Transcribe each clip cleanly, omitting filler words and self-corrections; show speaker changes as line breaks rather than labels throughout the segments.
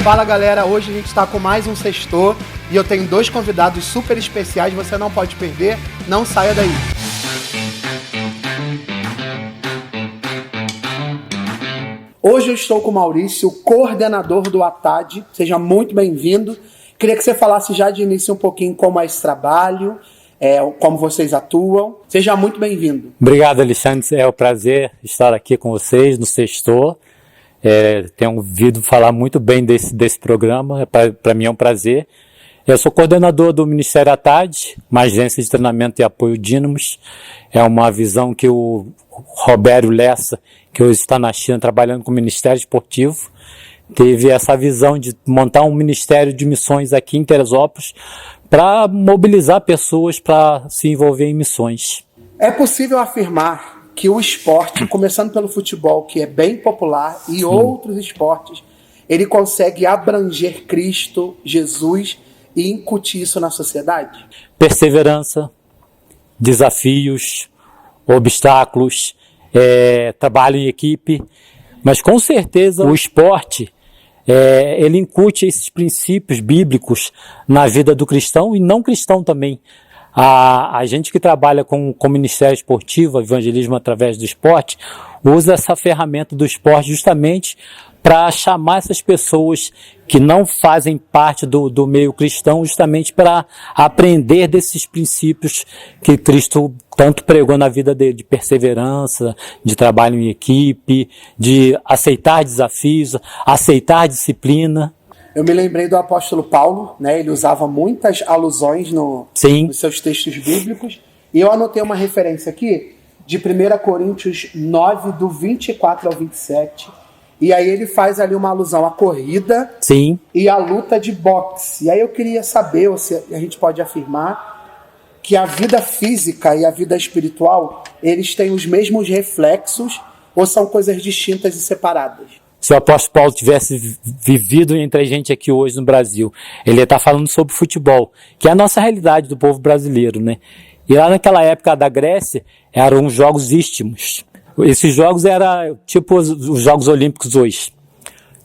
Fala galera, hoje a gente está com mais um Sextou e eu tenho dois convidados super especiais, você não pode perder, não saia daí. Hoje eu estou com o Maurício, coordenador do ATAD, seja muito bem-vindo. Queria que você falasse já de início um pouquinho como é esse trabalho, como vocês atuam. Seja muito bem-vindo.
Obrigado, Alexandre, é um prazer estar aqui com vocês no Sextou. Tenho ouvido falar muito bem desse programa, para mim é um prazer. Eu sou coordenador do Ministério ATAD, uma agência de treinamento e apoio Dínamos. É uma visão que o Robério Lessa, que hoje está na China trabalhando com o Ministério Esportivo, teve essa visão de montar um Ministério de Missões aqui em Teresópolis para mobilizar pessoas para se envolver em missões. É possível afirmar que o esporte, começando pelo futebol, que é bem popular, e outros esportes, ele consegue abranger Cristo, Jesus, e incutir isso na sociedade? Perseverança, desafios, obstáculos, trabalho em equipe, mas com certeza o esporte, ele incute esses princípios bíblicos na vida do cristão e não cristão também. A gente que trabalha com Ministério Esportivo, evangelismo através do esporte, usa essa ferramenta do esporte justamente para chamar essas pessoas que não fazem parte do meio cristão, justamente para aprender desses princípios que Cristo tanto pregou na vida dele, de perseverança, de trabalho em equipe, de aceitar desafios, aceitar disciplina. Eu me lembrei do apóstolo Paulo, né? Ele usava muitas alusões nos seus textos bíblicos, e eu anotei uma referência aqui de 1 Coríntios 9, do 24 ao 27, e aí ele faz ali uma alusão à corrida e à luta de boxe. E aí eu queria saber se a gente pode afirmar que a vida física e a vida espiritual, eles têm os mesmos reflexos ou são coisas distintas e separadas? Se o apóstolo Paulo tivesse vivido entre a gente aqui hoje no Brasil, ele ia estar falando sobre futebol, que é a nossa realidade do povo brasileiro, né? E lá naquela época da Grécia, eram os Jogos Istmos. Esses jogos eram tipo os Jogos Olímpicos hoje.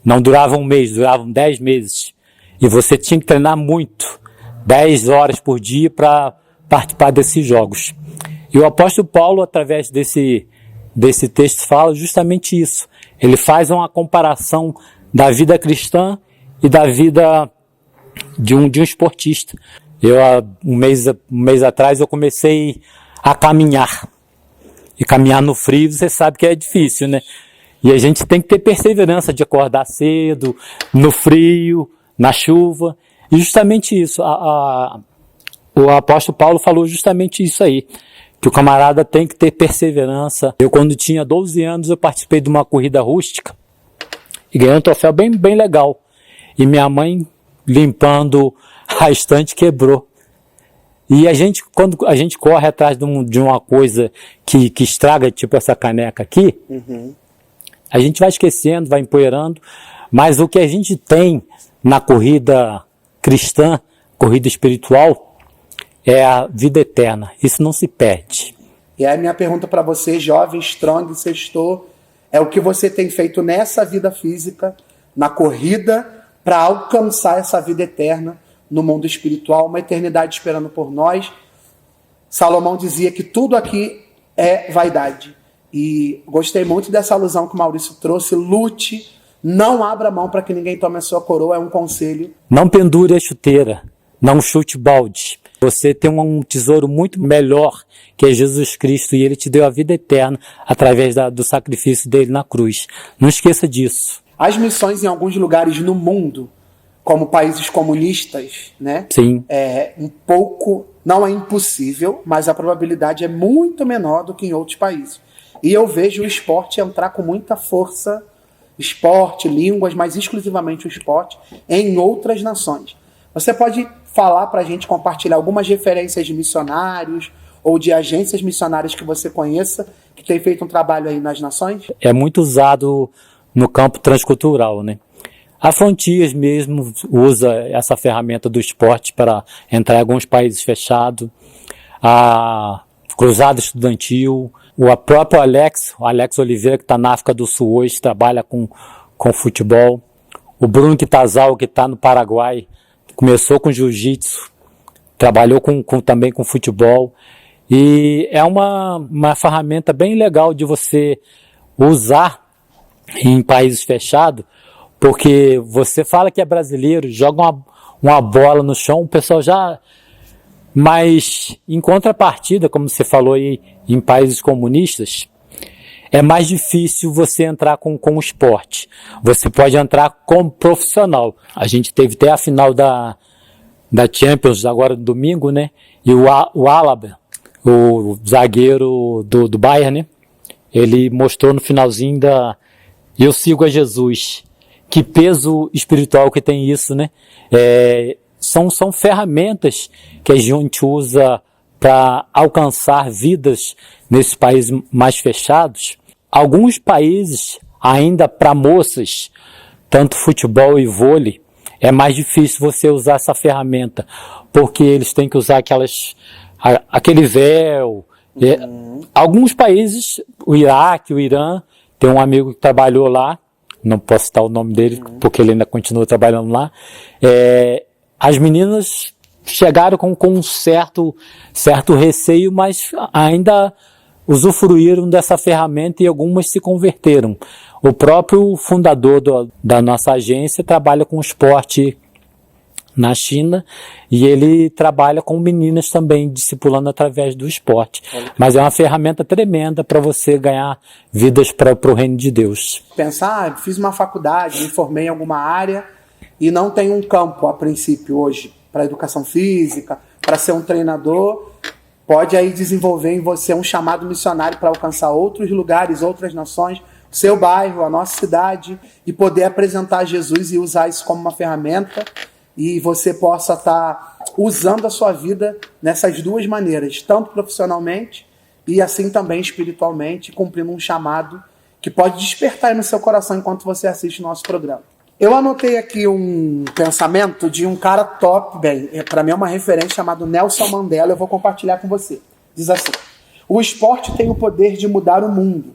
Não duravam um mês, duravam 10 meses. E você tinha que treinar muito, 10 horas por dia para participar desses jogos. E o apóstolo Paulo, através desse texto, fala justamente isso. Ele faz uma comparação da vida cristã e da vida de um esportista. Um mês atrás, eu comecei a caminhar. E caminhar no frio, você sabe que é difícil, né? E a gente tem que ter perseverança de acordar cedo, no frio, na chuva. E justamente isso, o apóstolo Paulo falou justamente isso aí, que o camarada tem que ter perseverança. Eu, quando tinha 12 anos, eu participei de uma corrida rústica e ganhei um troféu bem, bem legal. E minha mãe, limpando a estante, quebrou. E quando a gente corre atrás de uma coisa que estraga, tipo essa caneca aqui, a gente vai esquecendo, vai empoeirando, mas o que a gente tem na corrida cristã, corrida espiritual, é a vida eterna. Isso não se perde. E aí a minha pergunta para você, jovem, strong, sextou, é o que você tem feito nessa vida física, na corrida, para alcançar essa vida eterna no mundo espiritual, uma eternidade esperando por nós. Salomão dizia que tudo aqui é vaidade. E gostei muito dessa alusão que o Maurício trouxe. Lute, não abra mão para que ninguém tome a sua coroa, é um conselho. Não pendure a chuteira, não chute balde. Você tem um tesouro muito melhor, que é Jesus Cristo, e Ele te deu a vida eterna através do sacrifício dele na cruz. Não esqueça disso. As missões em alguns lugares no mundo, como países comunistas, né? Sim. Não é impossível, mas a probabilidade é muito menor do que em outros países. E eu vejo o esporte entrar com muita força, esporte, línguas, mas exclusivamente o esporte, em outras nações. Você pode falar para a gente, compartilhar algumas referências de missionários ou de agências missionárias que você conheça, que tem feito um trabalho aí nas nações? É muito usado no campo transcultural, né? A Frontiers mesmo usa essa ferramenta do esporte para entrar em alguns países fechados. A Cruzada Estudantil, o próprio Alex Oliveira, que está na África do Sul hoje, trabalha com futebol. O Bruno Kitazal, que está no Paraguai, começou com jiu-jitsu, trabalhou também com futebol. E é uma ferramenta bem legal de você usar em países fechados, porque você fala que é brasileiro, joga uma bola no chão, o pessoal já... Mas, em contrapartida, como você falou aí, em países comunistas, é mais difícil você entrar com o esporte. Você pode entrar como profissional. A gente teve até a final da Champions agora no domingo, né? E o Alaba, o zagueiro do Bayern, né? Ele mostrou no finalzinho Eu sigo a Jesus. Que peso espiritual que tem isso, né? São ferramentas que a gente usa para alcançar vidas nesses países mais fechados. Alguns países, ainda para moças, tanto futebol e vôlei, é mais difícil você usar essa ferramenta, porque eles têm que usar aquele véu. Alguns países, o Iraque, o Irã, tem um amigo que trabalhou lá, não posso citar o nome dele, porque ele ainda continua trabalhando lá. As meninas chegaram com um certo receio, mas ainda usufruíram dessa ferramenta e algumas se converteram. O próprio fundador da nossa agência trabalha com esporte na China e ele trabalha com meninas também, discipulando através do esporte. Mas é uma ferramenta tremenda para você ganhar vidas para o reino de Deus.
Pensar, fiz uma faculdade, me formei em alguma área e não tenho um campo a princípio hoje para educação física, para ser um treinador, pode aí desenvolver em você um chamado missionário para alcançar outros lugares, outras nações, o seu bairro, a nossa cidade, e poder apresentar Jesus e usar isso como uma ferramenta, e você possa estar usando a sua vida nessas duas maneiras, tanto profissionalmente e assim também espiritualmente, cumprindo um chamado que pode despertar aí no seu coração enquanto você assiste o nosso programa. Eu anotei aqui um pensamento de um cara top, para mim é uma referência, chamado Nelson Mandela, eu vou compartilhar com você. Diz assim: o esporte tem o poder de mudar o mundo,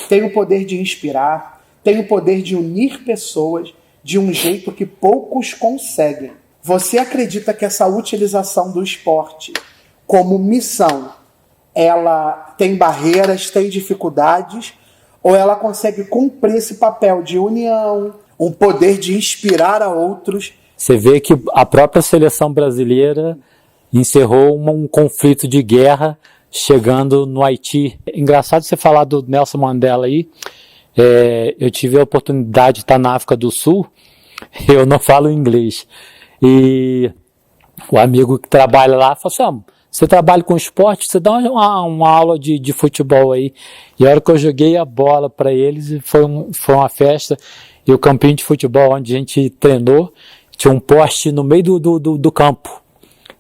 tem o poder de inspirar, tem o poder de unir pessoas de um jeito que poucos conseguem. Você acredita que essa utilização do esporte como missão, ela tem barreiras, tem dificuldades, ou ela consegue cumprir esse papel de união, um poder de inspirar a outros?
Você vê que a própria seleção brasileira encerrou um conflito de guerra chegando no Haiti. Engraçado você falar do Nelson Mandela aí. Eu tive a oportunidade de estar na África do Sul, eu não falo inglês, e o amigo que trabalha lá falou assim: você trabalha com esporte, você dá uma aula de futebol aí. E a hora que eu joguei a bola para eles, foi uma festa, e o campinho de futebol onde a gente treinou, tinha um poste no meio do campo.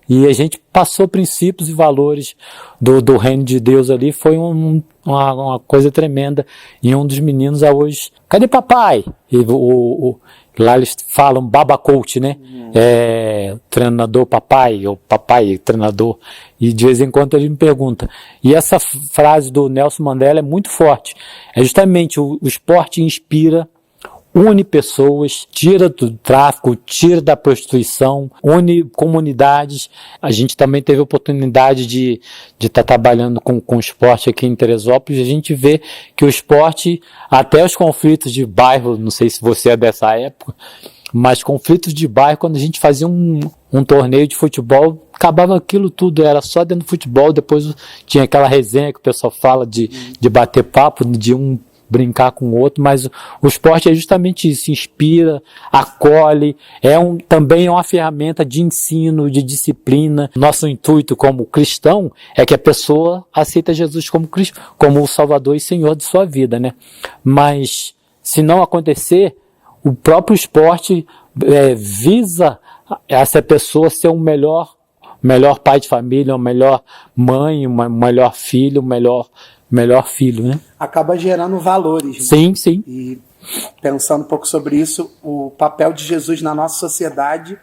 E a gente passou princípios e valores do reino de Deus ali. Foi uma coisa tremenda. E um dos meninos hoje: cadê papai? E lá eles falam baba coach, né? Treinador papai, ou papai treinador. E de vez em quando ele me pergunta. E essa frase do Nelson Mandela é muito forte. É justamente o esporte inspira, une pessoas, tira do tráfico, tira da prostituição, une comunidades. A gente também teve a oportunidade de estar trabalhando com esporte aqui em Teresópolis. A gente vê que o esporte, até os conflitos de bairro, não sei se você é dessa época, mas conflitos de bairro, quando a gente fazia um torneio de futebol, acabava aquilo tudo, era só dentro do futebol. Depois tinha aquela resenha que o pessoal fala de bater papo, de um brincar com o outro, mas o esporte é justamente isso: inspira, acolhe, também é uma ferramenta de ensino, de disciplina. Nosso intuito como cristão é que a pessoa aceita Jesus como o Salvador e Senhor de sua vida, né? Mas se não acontecer, o próprio esporte visa essa pessoa ser um melhor pai de família, uma melhor mãe, uma melhor filho, melhor filho, né?
Acaba gerando valores.
Sim,
né?
sim.
E pensando um pouco sobre isso, o papel de Jesus na nossa sociedade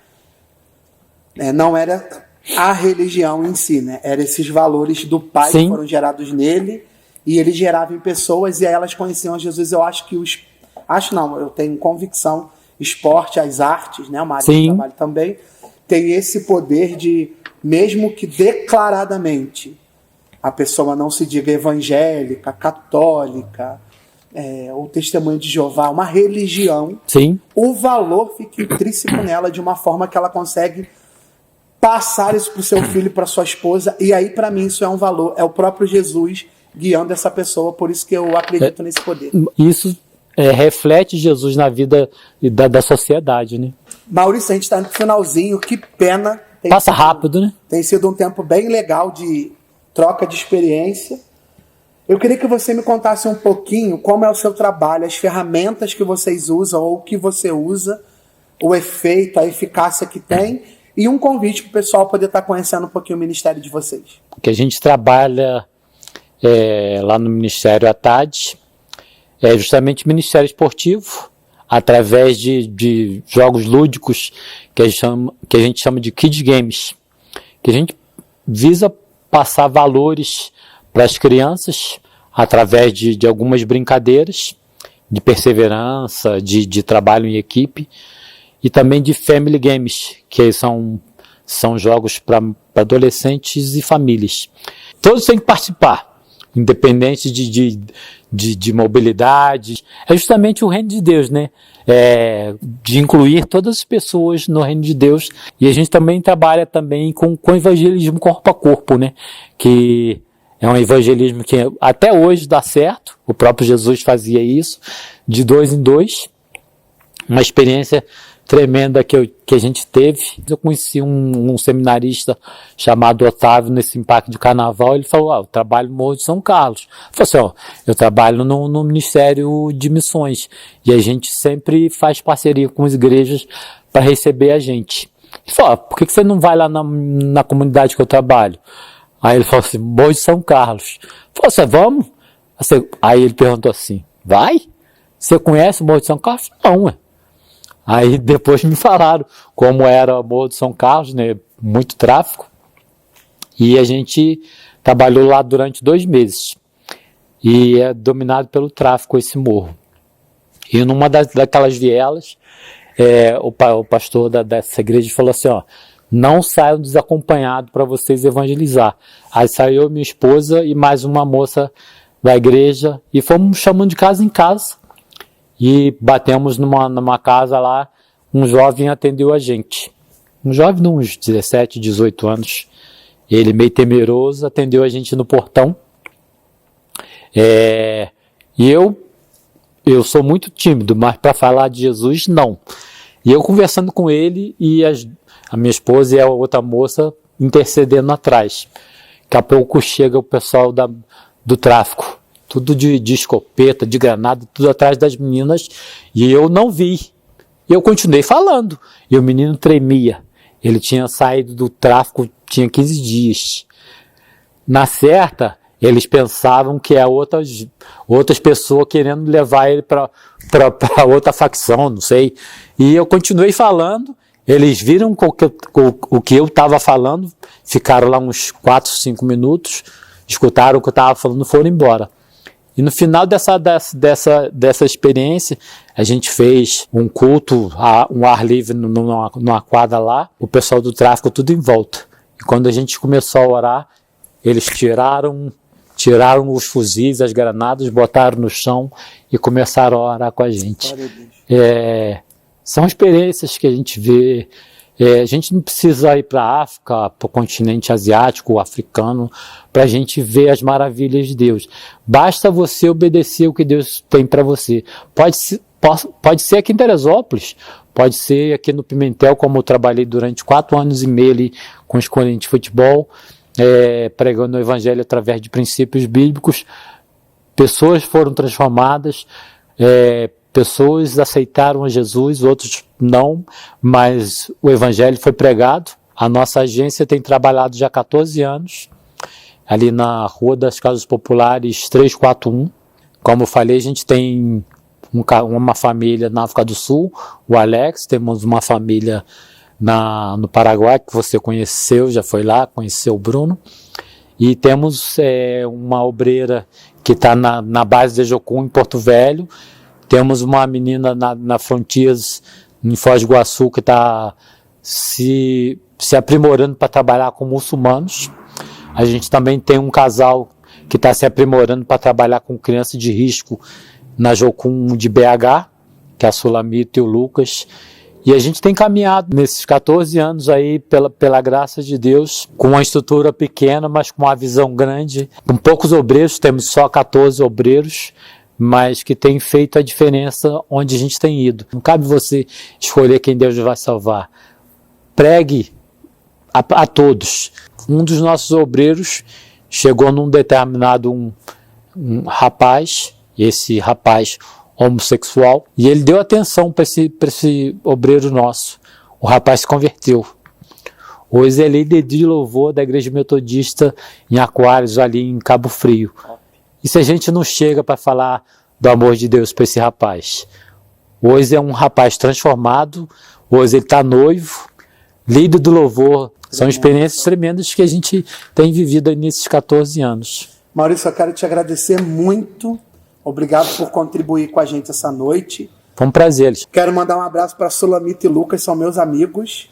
não era a religião em si, né? Eram esses valores do Pai
Sim.
que foram gerados nele, e ele gerava em pessoas, e aí elas conheciam Jesus. Eu acho que eu tenho convicção esporte, as artes, né? Uma área
Sim.
de trabalho também, tem esse poder de, mesmo que declaradamente a pessoa não se diga evangélica, católica, ou testemunha de Jeová, uma religião,
Sim.
o valor fica intrínseco nela de uma forma que ela consegue passar isso para o seu filho, para sua esposa, e aí para mim isso é um valor, é o próprio Jesus guiando essa pessoa, por isso que eu acredito nesse poder.
Isso reflete Jesus na vida da sociedade, né?
Maurício, a gente está no finalzinho, que pena.
Passa rápido, né?
Tem sido um tempo bem legal de troca de experiência. Eu queria que você me contasse um pouquinho como é o seu trabalho, as ferramentas que vocês usam ou que você usa, o efeito, a eficácia que tem, e um convite para o pessoal poder estar conhecendo um pouquinho o ministério de vocês.
Que a gente trabalha lá no Ministério ATAD, justamente Ministério Esportivo, através de jogos lúdicos que a gente chama de Kids Games, que a gente visa passar valores para as crianças através de algumas brincadeiras, de perseverança, de trabalho em equipe, e também de Family Games, que são jogos para adolescentes e famílias. Todos têm que participar, independente de mobilidade. É justamente o reino de Deus, né? De incluir todas as pessoas no reino de Deus. E a gente também trabalha também com evangelismo corpo a corpo, né? Que é um evangelismo que até hoje dá certo. O próprio Jesus fazia isso, de 2 em 2. Uma experiência tremenda que a gente teve. Eu conheci um seminarista chamado Otávio nesse Impacto de Carnaval. Ele falou, eu trabalho no Morro de São Carlos. Eu falei assim, eu trabalho no Ministério de Missões e a gente sempre faz parceria com as igrejas para receber a gente. Ele falou, por que você não vai lá na comunidade que eu trabalho? Aí ele falou assim, Morro de São Carlos. Eu falei assim, vamos? Aí ele perguntou assim, vai? Você conhece o Morro de São Carlos? Não, ué. Aí depois me falaram como era o Morro de São Carlos, né? Muito tráfico. E a gente trabalhou lá durante 2 meses. E é dominado pelo tráfico esse morro. E numa daquelas vielas, o pastor dessa igreja falou assim, não saiam desacompanhados para vocês evangelizar. Aí saiu minha esposa e mais uma moça da igreja e fomos chamando de casa em casa. E batemos numa casa lá, um jovem atendeu a gente. Um jovem de uns 17, 18 anos. Ele meio temeroso, atendeu a gente no portão. E eu sou muito tímido, mas para falar de Jesus, não. E eu conversando com ele e a minha esposa e a outra moça intercedendo atrás. Daqui a pouco chega o pessoal do tráfico. Tudo de escopeta, de granada, tudo atrás das meninas, e eu não vi. Eu continuei falando, e o menino tremia. Ele tinha saído do tráfico, tinha 15 dias. Na certa, eles pensavam que é outras pessoas querendo levar ele para outra facção, não sei. E eu continuei falando, eles viram o que eu estava falando, ficaram lá uns 4, 5 minutos, escutaram o que eu estava falando e foram embora. E no final dessa experiência, a gente fez um culto, um ar livre numa quadra lá, o pessoal do tráfico tudo em volta. E quando a gente começou a orar, eles tiraram os fuzis, as granadas, botaram no chão e começaram a orar com a gente. São experiências que a gente vê. A gente não precisa ir para a África, para o continente asiático, africano, para a gente ver as maravilhas de Deus. Basta você obedecer o que Deus tem para você. Pode ser aqui em Teresópolis, pode ser aqui no Pimentel, como eu trabalhei durante 4 anos e meio ali com os escolinhas de futebol, pregando o evangelho através de princípios bíblicos. Pessoas foram transformadas, pessoas aceitaram a Jesus, outros não, mas o evangelho foi pregado. A nossa agência tem trabalhado já há 14 anos, ali na Rua das Casas Populares 341. Como eu falei, a gente tem uma família na África do Sul, o Alex, temos uma família no Paraguai, que você conheceu, já foi lá, conheceu o Bruno, e temos uma obreira que está na base de Jocum, em Porto Velho. Temos uma menina na Frontiers, em Foz do Iguaçu que está se aprimorando para trabalhar com muçulmanos. A gente também tem um casal que está se aprimorando para trabalhar com crianças de risco na Jocum de BH, que é a Sulamita e o Lucas. E a gente tem caminhado nesses 14 anos aí, pela graça de Deus, com uma estrutura pequena, mas com uma visão grande, com poucos obreiros, temos só 14 obreiros, mas que tem feito a diferença onde a gente tem ido. Não cabe você escolher quem Deus vai salvar. Pregue a todos. Um dos nossos obreiros chegou num determinado um rapaz, esse rapaz homossexual, e ele deu atenção para esse obreiro nosso. O rapaz se converteu. Hoje ele é líder de louvor da Igreja Metodista em Aquários, ali em Cabo Frio. E se a gente não chega para falar do amor de Deus para esse rapaz? Hoje é um rapaz transformado, hoje ele está noivo, líder do louvor. São experiências tremendas que a gente tem vivido nesses 14 anos.
Maurício, eu quero te agradecer muito. Obrigado por contribuir com a gente essa noite.
Foi um prazer.
Quero mandar um abraço para Sulamita e Lucas, são meus amigos.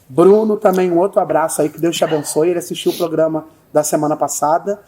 Bruno, também um outro abraço aí, que Deus te abençoe. Ele assistiu o programa da semana passada.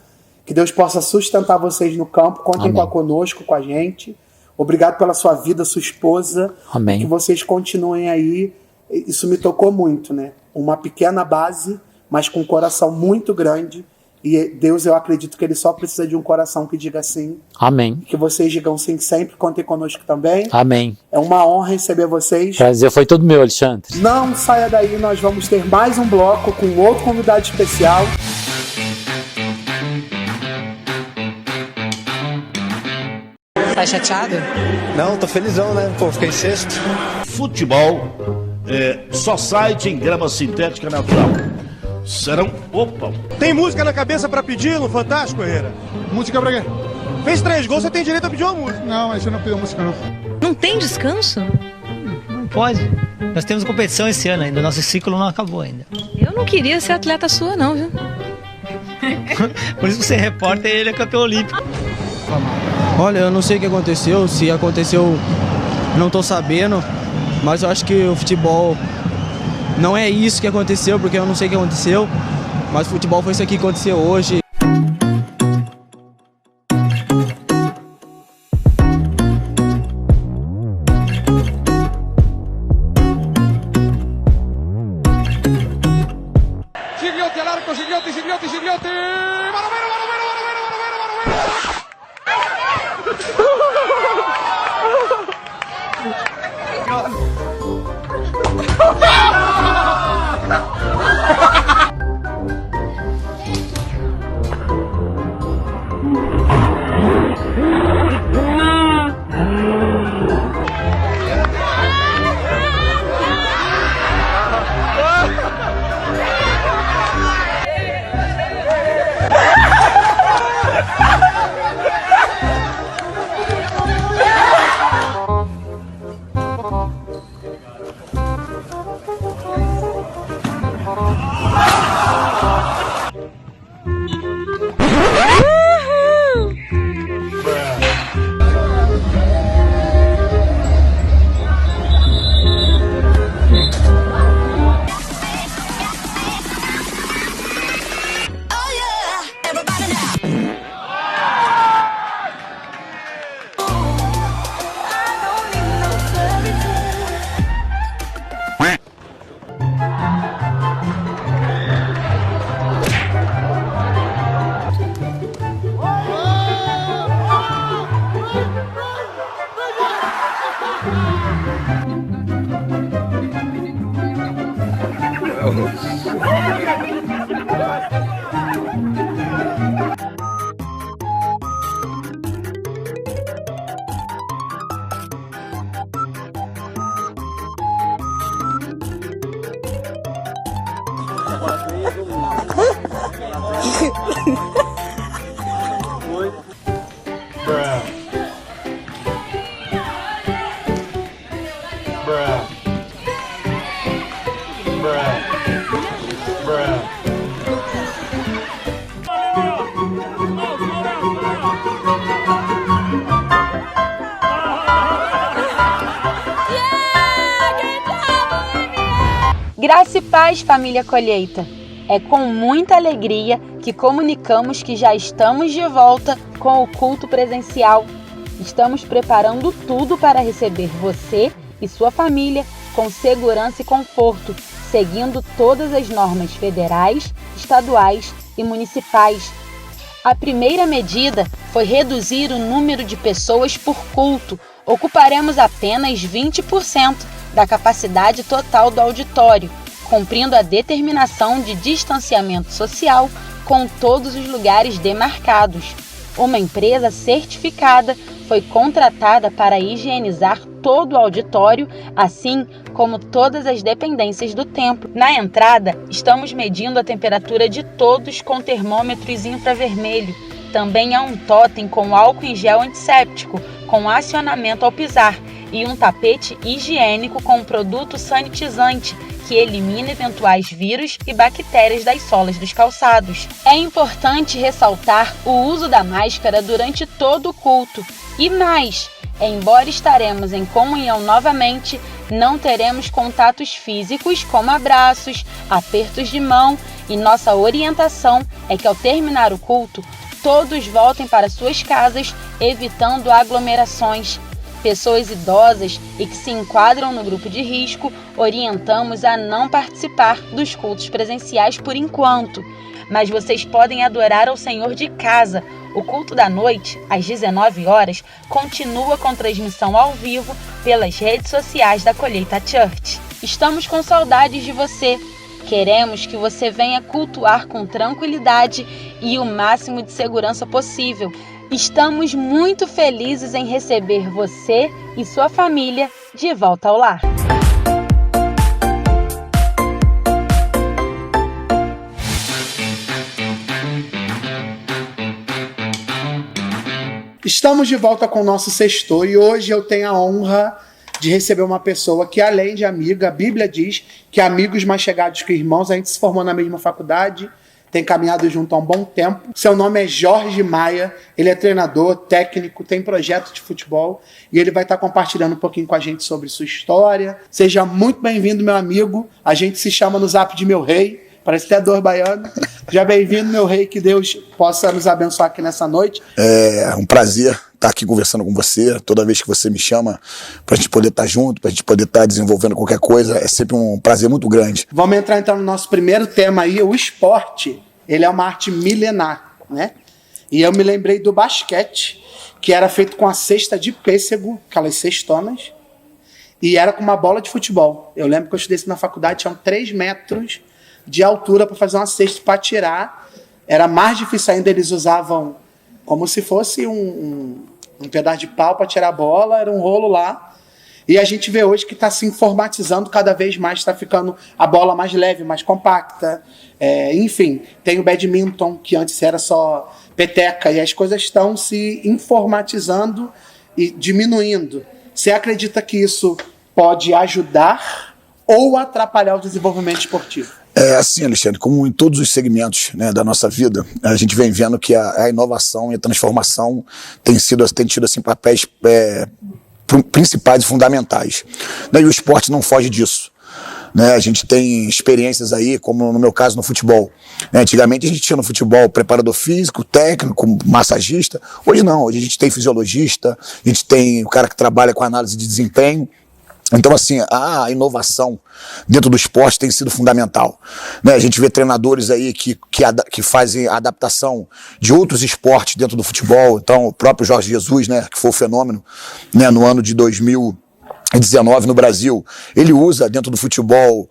Que Deus possa sustentar vocês no campo. Contem conosco, com a gente. Obrigado pela sua vida, sua esposa.
Amém.
Que vocês continuem aí. Isso me tocou muito, né? Uma pequena base, mas com um coração muito grande. E Deus, eu acredito que Ele só precisa de um coração que diga sim.
Amém.
Que vocês digam sim sempre, contem conosco também.
Amém.
É uma honra receber vocês.
Prazer foi todo meu, Alexandre.
Não saia daí, nós vamos ter mais um bloco com outro convidado especial.
Tá chateado?
Não, tô felizão, né? Pô, fiquei em sexto.
Futebol só site em grama sintética natural. Serão... Opa!
Tem música na cabeça pra pedir no Fantástico, Herrera?
Música pra quê?
Fez 3 gols, você tem direito a pedir uma música.
Não, mas eu não pedi música não.
Não tem descanso?
Não pode. Nós temos competição esse ano ainda, nosso ciclo não acabou ainda.
Eu não queria ser atleta sua não, viu?
Por isso que você é repórter e ele é campeão olímpico.
Olha, eu não sei o que aconteceu, se aconteceu, não tô sabendo, mas eu acho que o futebol não é isso que aconteceu, porque eu não sei o que aconteceu, mas o futebol foi isso aqui que aconteceu hoje.
Gigliotti all'arco, Gigliotti, mano,
Graça e paz, família Colheita! É com muita alegria que comunicamos que já estamos de volta com o culto presencial. Estamos preparando tudo para receber você e sua família com segurança e conforto, seguindo todas as normas federais, estaduais e municipais. A primeira medida foi reduzir o número de pessoas por culto. Ocuparemos apenas 20% da capacidade total do auditório, cumprindo a determinação de distanciamento social com todos os lugares demarcados. Uma empresa certificada foi contratada para higienizar todo o auditório, assim como todas as dependências do templo. Na entrada, estamos medindo a temperatura de todos com termômetros infravermelho. Também há um totem com álcool em gel antisséptico, com acionamento ao pisar, e um tapete higiênico com produto sanitizante, que elimina eventuais vírus e bactérias das solas dos calçados. É importante ressaltar o uso da máscara durante todo o culto. E mais, embora estaremos em comunhão novamente, não teremos contatos físicos como abraços, apertos de mão, e nossa orientação é que ao terminar o culto, todos voltem para suas casas, evitando aglomerações. Pessoas idosas e que se enquadram no grupo de risco, orientamos a não participar dos cultos presenciais por enquanto. Mas vocês podem adorar ao Senhor de casa. O culto da noite, às 19 horas, continua com transmissão ao vivo pelas redes sociais da Colheita Church. Estamos com saudades de você. Queremos que você venha cultuar com tranquilidade e o máximo de segurança possível. Estamos muito felizes em receber você e sua família de volta ao lar.
Estamos de volta com o nosso sextor e hoje eu tenho a honra de receber uma pessoa que, além de amiga, a Bíblia diz que amigos mais chegados que irmãos, a gente se formou na mesma faculdade, tem caminhado junto há um bom tempo. Seu nome é Jorge Maia, ele é treinador, técnico, tem projeto de futebol e ele vai estar compartilhando um pouquinho com a gente sobre sua história. Seja muito bem-vindo, meu amigo. A gente se chama no zap de meu rei, parece até dor baiano. Já bem-vindo, meu rei, que Deus possa nos abençoar aqui nessa noite.
É um prazer estar aqui conversando com você. Toda vez que você me chama pra gente poder estar junto, pra gente poder estar desenvolvendo qualquer coisa, é sempre um prazer muito grande.
Vamos entrar então no nosso primeiro tema aí, o esporte. Ele é uma arte milenar, né? E eu me lembrei do basquete, que era feito com a cesta de pêssego, aquelas cestonas, e era com uma bola de futebol. Eu lembro que eu estudei isso na faculdade, tinham 3 metros de altura para fazer uma cesta para tirar. Era mais difícil ainda, eles usavam como se fosse um pedaço de pau para tirar a bola, era um rolo lá. E a gente vê hoje que está se informatizando cada vez mais, está ficando a bola mais leve, mais compacta. Enfim, tem o badminton, que antes era só peteca, e as coisas estão se informatizando e diminuindo. Você acredita que isso pode ajudar ou atrapalhar o desenvolvimento esportivo?
É assim, Alexandre, como em todos os segmentos, né, da nossa vida, a gente vem vendo que a inovação e a transformação tem tido assim, papéis principais e fundamentais. E o esporte não foge disso. Né, a gente tem experiências aí, como no meu caso no futebol. Né, antigamente a gente tinha no futebol preparador físico, técnico, massagista. Hoje não, hoje a gente tem fisiologista, a gente tem o cara que trabalha com análise de desempenho. Então, assim, a inovação dentro do esporte tem sido fundamental. Né, a gente vê treinadores aí que fazem a adaptação de outros esportes dentro do futebol. Então, o próprio Jorge Jesus, né, que foi o fenômeno, né, no ano de 2019 no Brasil, ele usa dentro do futebol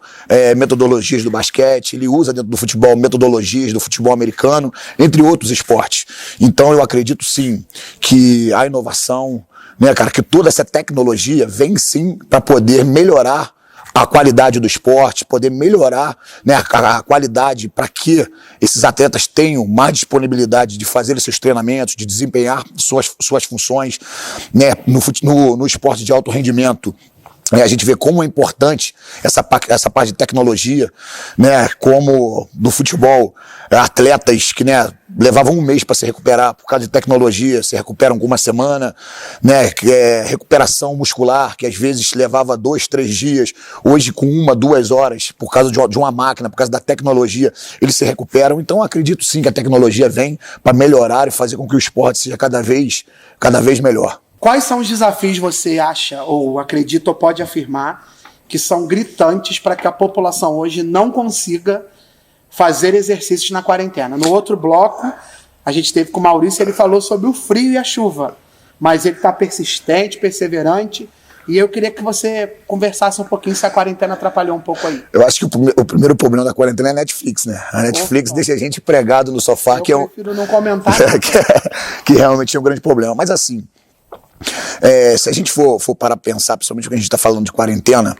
metodologias do basquete, ele usa dentro do futebol metodologias do futebol americano, entre outros esportes. Então eu acredito sim que a inovação, né, cara, que toda essa tecnologia vem sim para poder melhorar a qualidade do esporte, poder melhorar, né, a qualidade para que esses atletas tenham mais disponibilidade de fazer os seus treinamentos, de desempenhar suas funções, né, no esporte de alto rendimento. A gente vê como é importante essa parte de tecnologia, né? Como do futebol, atletas que, né, levavam um mês para se recuperar por causa de tecnologia, se recuperam com uma semana, né? Recuperação muscular, que às vezes levava 2, 3 dias, hoje com 1, 2 horas, por causa de uma máquina, por causa da tecnologia, eles se recuperam. Então acredito sim que a tecnologia vem para melhorar e fazer com que o esporte seja cada vez melhor.
Quais são os desafios você acha, ou acredita, ou pode afirmar, que são gritantes para que a população hoje não consiga fazer exercícios na quarentena? No outro bloco, a gente teve com o Maurício, ele falou sobre o frio e a chuva, mas ele está persistente, perseverante, e eu queria que você conversasse um pouquinho se a quarentena atrapalhou um pouco aí.
Eu acho que o primeiro problema da quarentena é a Netflix, né? A Netflix deixa a gente pregado no sofá,
eu prefiro não comentar.
que realmente é um grande problema, mas assim... se a gente for parar para pensar, principalmente quando a gente está falando de quarentena,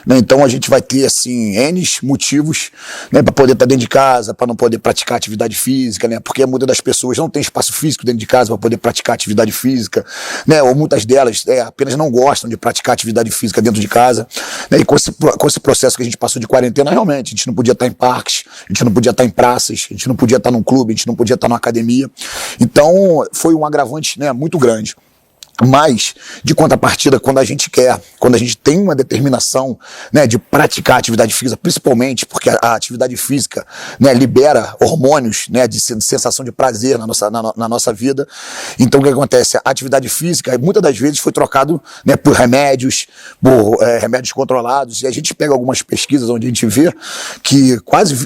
né, então a gente vai ter assim N motivos, né, para poder estar dentro de casa, para não poder praticar atividade física, né, porque muitas das pessoas não tem espaço físico dentro de casa para poder praticar atividade física, né, ou muitas delas apenas não gostam de praticar atividade física dentro de casa, né, e com esse processo que a gente passou de quarentena, realmente a gente não podia estar em parques, a gente não podia estar em praças, a gente não podia estar num clube, a gente não podia estar numa academia, então foi um agravante, né, muito grande. Mas, de contrapartida, quando a gente tem uma determinação, né, de praticar atividade física, principalmente porque a atividade física, né, libera hormônios, né, de sensação de prazer na nossa vida. Então, o que acontece? A atividade física, muitas das vezes, foi trocado, né, por remédios controlados. E a gente pega algumas pesquisas onde a gente vê que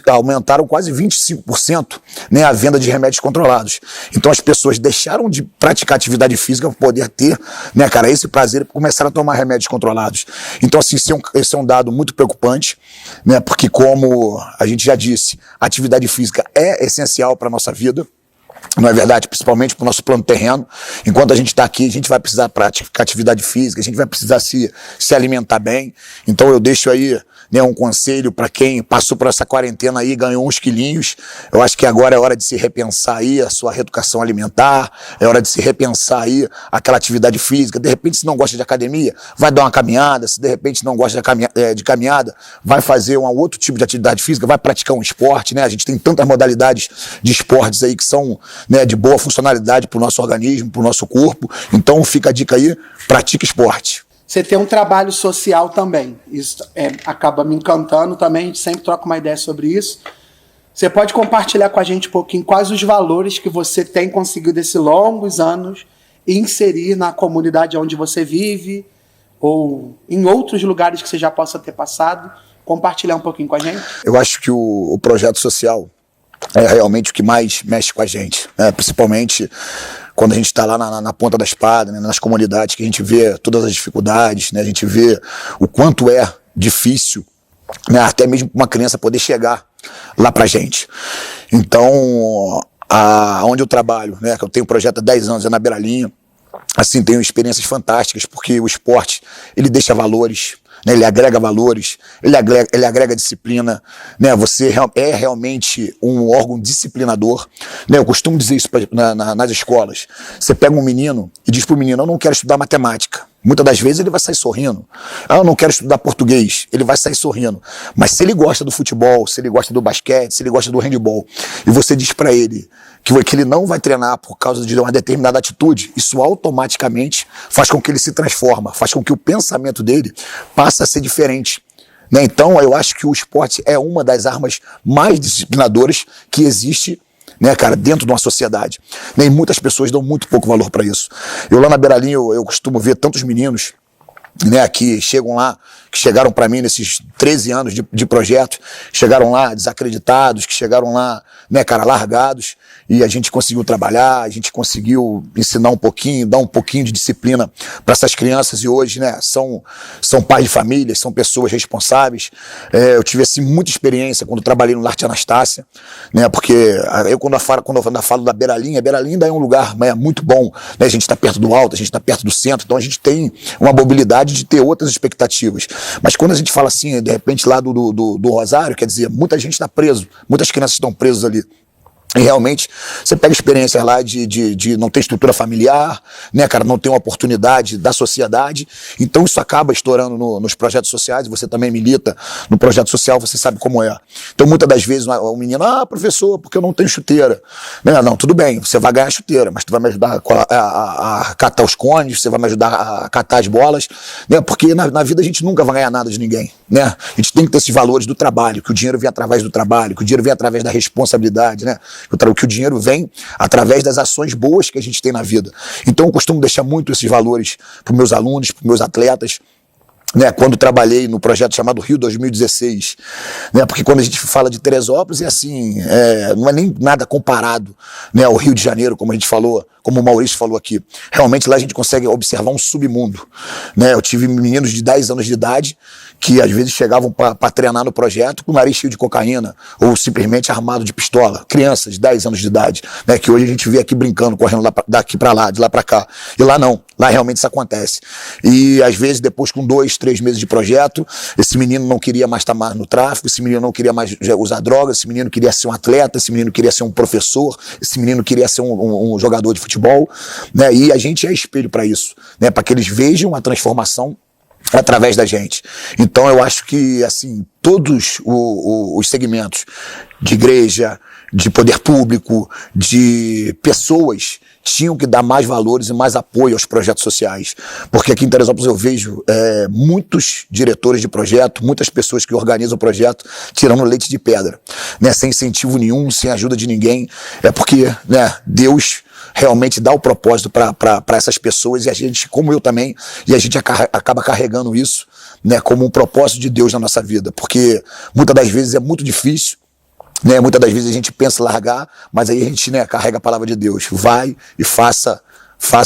aumentaram quase 25%, né, a venda de remédios controlados. Então, as pessoas deixaram de praticar atividade física para poder ter, né, cara, esse prazer, começaram a tomar remédios controlados. Então, assim, esse é um dado muito preocupante, né, porque como a gente já disse, a atividade física é essencial para a nossa vida, não é verdade? Principalmente para o nosso plano terreno. Enquanto a gente está aqui, a gente vai precisar praticar atividade física, a gente vai precisar se alimentar bem. Então eu deixo aí, né, um conselho para quem passou por essa quarentena aí, ganhou uns quilinhos. Eu acho que agora é hora de se repensar aí a sua reeducação alimentar, é hora de se repensar aí aquela atividade física. De repente, se não gosta de academia, vai dar uma caminhada. Se de repente não gosta de caminhada, vai fazer um outro tipo de atividade física, vai praticar um esporte, né? A gente tem tantas modalidades de esportes aí que são, né, de boa funcionalidade para o nosso organismo, para o nosso corpo. Então fica a dica aí, pratique esporte.
Você tem um trabalho social também, isso acaba me encantando também, a gente sempre troca uma ideia sobre isso. Você pode compartilhar com a gente um pouquinho quais os valores que você tem conseguido esses longos anos inserir na comunidade onde você vive ou em outros lugares que você já possa ter passado? Compartilhar um pouquinho com a gente?
Eu acho que o projeto social é realmente o que mais mexe com a gente, né? Principalmente quando a gente está lá na ponta da espada, né? Nas comunidades, que a gente vê todas as dificuldades, né? A gente vê o quanto é difícil, né? Até mesmo para uma criança poder chegar lá para a gente. Então, onde eu trabalho, né? Que eu tenho um projeto há 10 anos, é na Beiralinha, assim, tenho experiências fantásticas, porque o esporte, ele deixa valores, né, ele agrega valores, ele agrega disciplina, né, você é realmente um órgão disciplinador, né, eu costumo dizer isso nas escolas. Você pega um menino e diz pro menino: eu não quero estudar matemática. Muitas das vezes ele vai sair sorrindo. Eu não quero estudar português. Ele vai sair sorrindo. Mas se ele gosta do futebol, se ele gosta do basquete, se ele gosta do handebol, e você diz para ele que ele não vai treinar por causa de uma determinada atitude, isso automaticamente faz com que ele se transforma, faz com que o pensamento dele passe a ser diferente. Né? Então eu acho que o esporte é uma das armas mais disciplinadoras que existe, né, cara, dentro de uma sociedade. Né, e muitas pessoas dão muito pouco valor para isso. Eu lá na Beiralinha, eu costumo ver tantos meninos, né, que chegaram para mim nesses 13 anos de projeto, chegaram lá desacreditados, que chegaram lá, né, cara, largados, e a gente conseguiu trabalhar, a gente conseguiu ensinar um pouquinho, dar um pouquinho de disciplina para essas crianças, e hoje, né, são pais de família, são pessoas responsáveis. Eu tive, assim, muita experiência quando trabalhei no L'Arte Anastácia, né, porque eu quando eu falo da Beiralinha, Beiralinha ainda é um lugar, né, muito bom, né, a gente está perto do alto, a gente está perto do centro, então a gente tem uma mobilidade de ter outras expectativas. Mas quando a gente fala assim, de repente lá do Rosário, quer dizer, muita gente está preso, muitas crianças estão presas ali. E realmente, você pega experiências lá de não ter estrutura familiar, né, cara, não ter uma oportunidade da sociedade, então isso acaba estourando nos projetos sociais, você também milita no projeto social, você sabe como é. Então muitas das vezes o menino, professor, porque eu não tenho chuteira. Não, tudo bem, você vai ganhar chuteira, mas tu vai me ajudar a catar os cones, você vai me ajudar a catar as bolas, né, porque na vida a gente nunca vai ganhar nada de ninguém, né, a gente tem que ter esses valores do trabalho, que o dinheiro vem através do trabalho, que o dinheiro vem através da responsabilidade, né, que o dinheiro vem através das ações boas que a gente tem na vida. Então eu costumo deixar muito esses valores para os meus alunos, para os meus atletas, né, quando trabalhei no projeto chamado Rio 2016, né, porque quando a gente fala de Teresópolis é assim, não é nem nada comparado, né, ao Rio de Janeiro, como a gente falou, como o Maurício falou aqui. Realmente lá a gente consegue observar um submundo, né? Eu tive meninos de 10 anos de idade que às vezes chegavam para treinar no projeto com o nariz cheio de cocaína ou simplesmente armado de pistola. Crianças de 10 anos de idade, né, que hoje a gente vê aqui brincando, correndo daqui para lá, de lá para cá. E lá não, lá realmente isso acontece. E às vezes depois com 2, 3 meses de projeto, esse menino não queria mais estar mais no tráfico, esse menino não queria mais usar drogas, esse menino queria ser um atleta, esse menino queria ser um professor, esse menino queria ser um jogador de futebol, né? E a gente é espelho para isso, né? Para que eles vejam a transformação através da gente. Então eu acho que assim, todos os segmentos de igreja, de poder público, de pessoas tinham que dar mais valores e mais apoio aos projetos sociais, porque aqui em Teresópolis eu vejo muitos diretores de projeto, muitas pessoas que organizam o projeto tirando leite de pedra, né, sem incentivo nenhum, sem ajuda de ninguém, porque, né, Deus realmente dá o propósito para essas pessoas, e a gente, como eu também, e a gente acaba carregando isso, né, como um propósito de Deus na nossa vida, porque muitas das vezes é muito difícil, né, muitas das vezes a gente pensa em largar, mas aí a gente, né, carrega a palavra de Deus, vai e faça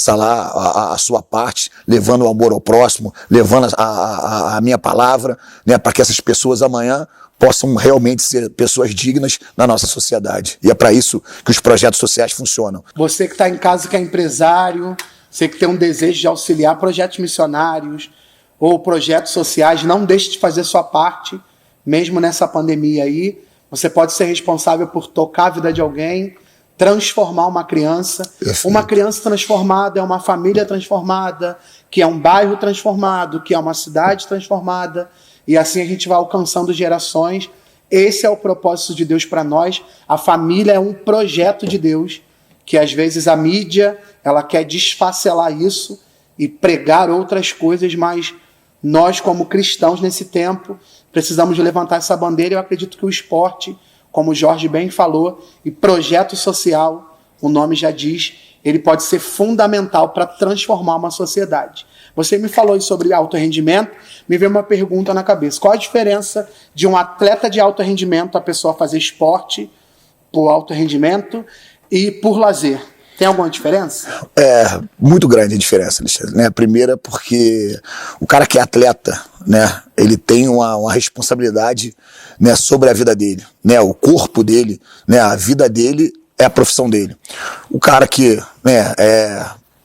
lá a sua parte, levando o amor ao próximo, levando a minha palavra, né, para que essas pessoas amanhã possam realmente ser pessoas dignas na nossa sociedade. E é para isso que os projetos sociais funcionam.
Você que está em casa, que é empresário, você que tem um desejo de auxiliar projetos missionários ou projetos sociais, não deixe de fazer sua parte, mesmo nessa pandemia aí. Você pode ser responsável por tocar a vida de alguém, transformar uma criança. Perfeito. Uma criança transformada é uma família transformada, que é um bairro transformado, que é uma cidade transformada. E assim a gente vai alcançando gerações. Esse é o propósito de Deus para nós. A família é um projeto de Deus, que às vezes a mídia ela quer desfacelar isso e pregar outras coisas, mas nós, como cristãos nesse tempo, precisamos levantar essa bandeira. Eu acredito que o esporte, como o Jorge bem falou, e projeto social, o nome já diz, ele pode ser fundamental para transformar uma sociedade. Você me falou sobre alto rendimento, me veio uma pergunta na cabeça. Qual a diferença de um atleta de alto rendimento, a pessoa fazer esporte por alto rendimento e por lazer? Tem alguma diferença?
Muito grande a diferença, Alexandre, né? Primeira porque o cara que é atleta, né, ele tem uma responsabilidade, né, sobre a vida dele, né, o corpo dele, né, a vida dele é a profissão dele. O cara que, né,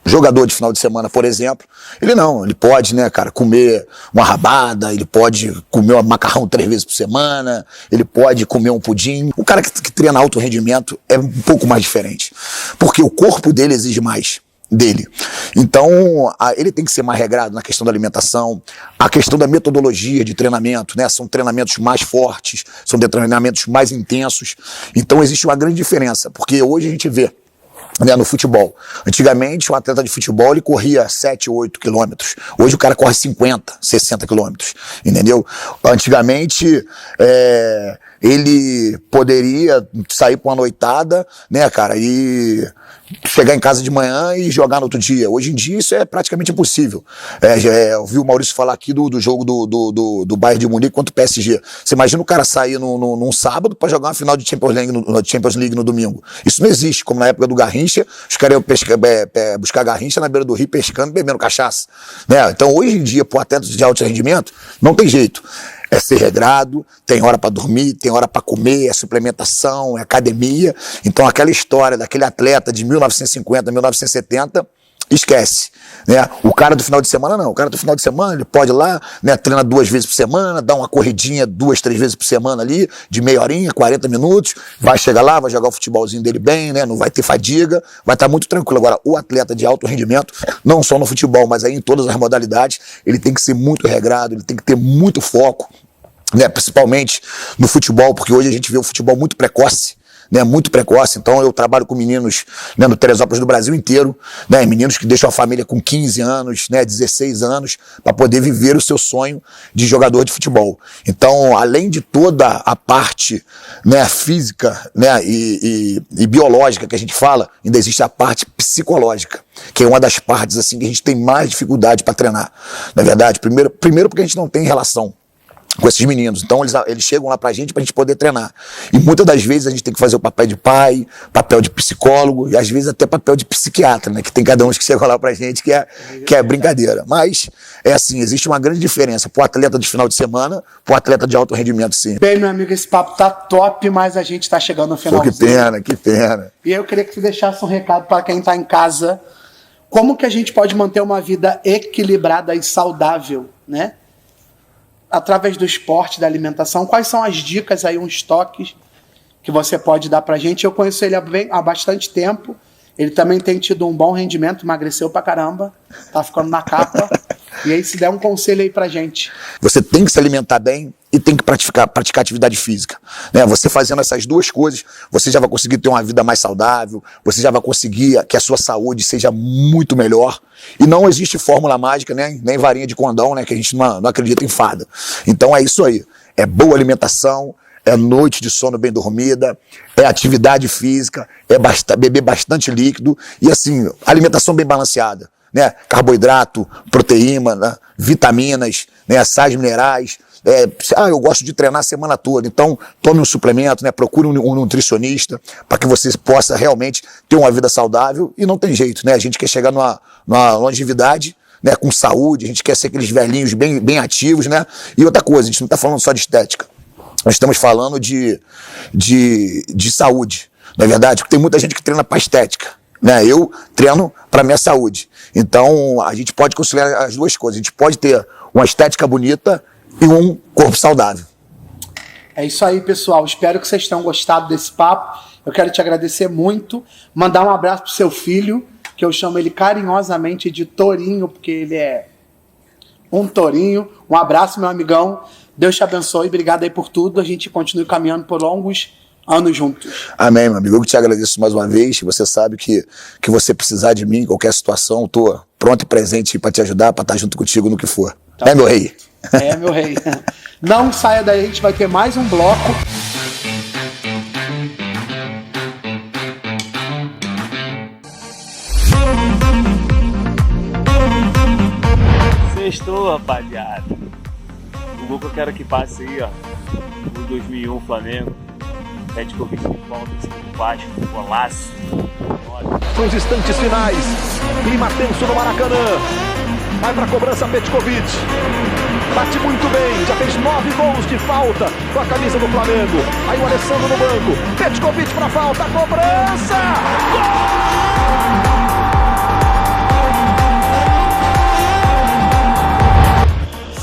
jogador de final de semana, por exemplo, ele pode, né, cara, comer uma rabada, ele pode comer um macarrão 3 vezes por semana, ele pode comer um pudim. O cara que treina alto rendimento é um pouco mais diferente, porque o corpo dele exige mais dele. Então, ele tem que ser mais regrado na questão da alimentação, a questão da metodologia de treinamento, né, são treinamentos mais fortes, são treinamentos mais intensos. Então, existe uma grande diferença, porque hoje a gente vê, né, no futebol. Antigamente, um atleta de futebol ele corria 7, 8 quilômetros. Hoje o cara corre 50, 60 quilômetros. Entendeu? Antigamente, ele poderia sair para uma noitada, né, cara, e chegar em casa de manhã e jogar no outro dia. Hoje em dia isso é praticamente impossível. Eu vi o Maurício falar aqui do jogo do Bayern de Munique contra o PSG. Você imagina o cara sair num sábado para jogar uma final de Champions League no domingo. Isso não existe, como na época do Garrincha, os caras iam buscar Garrincha na beira do rio, pescando, bebendo cachaça. Né? Então hoje em dia, para o atleta de alto rendimento, não tem jeito. É ser regrado, tem hora para dormir, tem hora para comer, é suplementação, é academia. Então aquela história daquele atleta de 1950, 1970 esquece. Né? O cara do final de semana não. O cara do final de semana ele pode ir lá, né, treinar 2 vezes por semana, dar uma corridinha 2, 3 vezes por semana ali, de meia horinha, 40 minutos, vai chegar lá, vai jogar o futebolzinho dele bem, né, não vai ter fadiga, vai estar muito tranquilo. Agora, o atleta de alto rendimento, não só no futebol, mas aí em todas as modalidades, ele tem que ser muito regrado, ele tem que ter muito foco, né, principalmente no futebol, porque hoje a gente vê um futebol muito precoce. Né, muito precoce. Então eu trabalho com meninos, né, no Teresópolis do Brasil inteiro, né, meninos que deixam a família com 15 anos, né, 16 anos, para poder viver o seu sonho de jogador de futebol. Então, além de toda a parte, né, física, né, e biológica que a gente fala, ainda existe a parte psicológica, que é uma das partes assim, que a gente tem mais dificuldade para treinar. Na verdade, primeiro porque a gente não tem relação com esses meninos, então eles chegam lá pra gente poder treinar, e muitas das vezes a gente tem que fazer o papel de pai, papel de psicólogo, e às vezes até papel de psiquiatra, né, que tem cada um que chegam lá pra gente que é brincadeira, mas é assim, existe uma grande diferença pro atleta de final de semana, pro atleta de alto rendimento, sim.
Bem, meu amigo, esse papo tá top, mas a gente tá chegando no final.
Que pena.
E eu queria que você deixasse um recado para quem tá em casa, como que a gente pode manter uma vida equilibrada e saudável, né? Através do esporte, da alimentação, quais são as dicas aí, uns toques que você pode dar pra gente? Eu conheço ele há bastante tempo, ele também tem tido um bom rendimento, emagreceu pra caramba, tá ficando na capa, e aí se der um conselho aí pra gente.
Você tem que se alimentar bem e tem que praticar atividade física, né? Você fazendo essas duas coisas, você já vai conseguir ter uma vida mais saudável, você já vai conseguir que a sua saúde seja muito melhor, e não existe fórmula mágica, né? Nem varinha de condão, né? Que a gente não acredita em fada. Então é isso aí, é boa alimentação, é noite de sono bem dormida, é atividade física, é beber bastante líquido, e assim, alimentação bem balanceada, né? Carboidrato, proteína, né? Vitaminas, né? Sais minerais. Eu gosto de treinar a semana toda, então tome um suplemento, né? Procure um nutricionista para que você possa realmente ter uma vida saudável, e não tem jeito, né? A gente quer chegar numa longevidade, né, com saúde, a gente quer ser aqueles velhinhos bem ativos, né? E outra coisa, a gente não está falando só de estética, nós estamos falando de saúde, não é verdade? Porque tem muita gente que treina para estética, né? Eu treino para minha saúde, então a gente pode conciliar as duas coisas, a gente pode ter uma estética bonita e um corpo saudável.
É isso aí, pessoal. Espero que vocês tenham gostado desse papo. Eu quero te agradecer muito. Mandar um abraço pro seu filho, que eu chamo ele carinhosamente de Torinho, porque ele é um tourinho. Um abraço, meu amigão. Deus te abençoe. Obrigado aí por tudo. A gente continue caminhando por longos anos juntos.
Amém, meu amigo. Eu te agradeço mais uma vez. Você sabe que você precisar de mim em qualquer situação, eu tô pronto e presente para te ajudar, para estar junto contigo no que for. Tá, meu rei?
É, meu rei. Não saia daí, a gente vai ter mais um bloco.
Sextou, rapaziada. O gol que eu quero que passe aí, ó. O 2001 Flamengo. Petkovic de falta em cima do Vasco. Golaço.
São os instantes finais. Clima tenso no Maracanã. Vai pra cobrança Petkovic. Bate muito bem, já fez 9 gols de falta com a camisa do Flamengo. Aí o Alessandro no banco. Petkovic pra falta, cobrança!
Gol!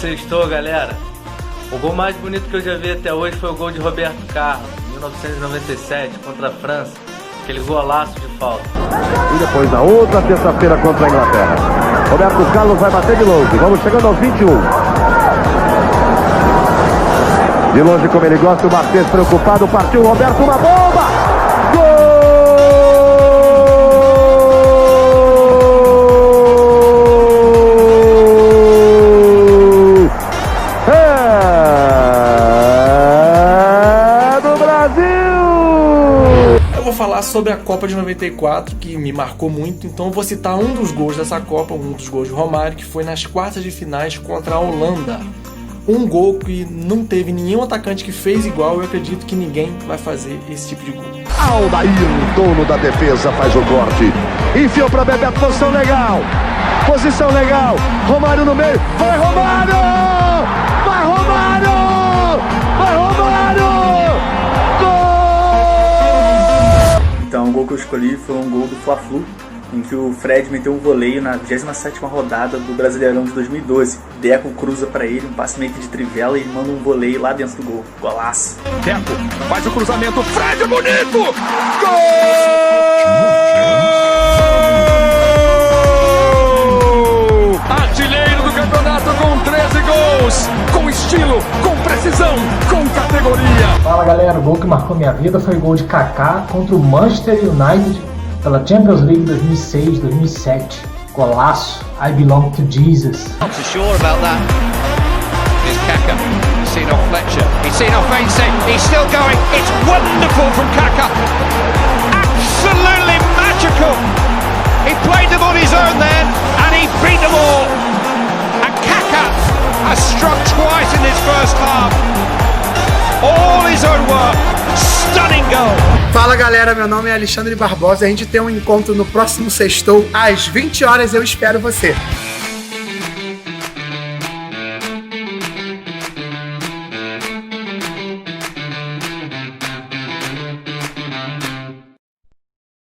Sextou, galera. O gol mais bonito que eu já vi até hoje foi o gol de Roberto Carlos, em 1997, contra a França. Aquele golaço de falta.
E depois na outra terça-feira contra a Inglaterra. Roberto Carlos vai bater de longe. Vamos chegando aos 21. De longe como ele gosta, o Martins preocupado. Partiu o Roberto, uma bomba! Gol! É do Brasil!
Eu vou falar sobre a Copa de 94, que me marcou muito, então eu vou citar um dos gols dessa Copa, um dos gols de Romário, que foi nas quartas de finais contra a Holanda. Um gol que não teve nenhum atacante que fez igual, eu acredito que ninguém vai fazer esse tipo de gol.
Aldair, dono da defesa, faz o corte. Enfiou pra Bebeto, posição legal. Posição legal. Romário no meio. Vai Romário! Vai Romário! Vai Romário! Gol!
Então o gol que eu escolhi foi um gol do Fla-Flu, em que o Fred meteu um voleio na 27ª rodada do Brasileirão de 2012. Deco cruza pra ele, um passe meio que de trivela, e ele manda um voleio lá dentro do gol. Golaço.
Deco faz o cruzamento, Fred bonito! Gol! Artilheiro do campeonato com 13 gols, com estilo, com precisão, com categoria.
Fala galera, o gol que marcou minha vida foi o gol de Kaká contra o Manchester United pela Champions League 2006-2007. Golaço, I belong to Jesus.
Not so sure about that. Here's Kaká. He's seen off Fletcher. He's seen off Ainsley. He's still going. It's wonderful from Kaká. Absolutely magical. He played them on his own then, and he beat them all. And Kaká has struck twice in this first half. All his own work. Stunning goal.
Fala galera, meu nome é Alexandre Barbosa. A gente tem um encontro no próximo Sextou às 20 horas. Eu espero você.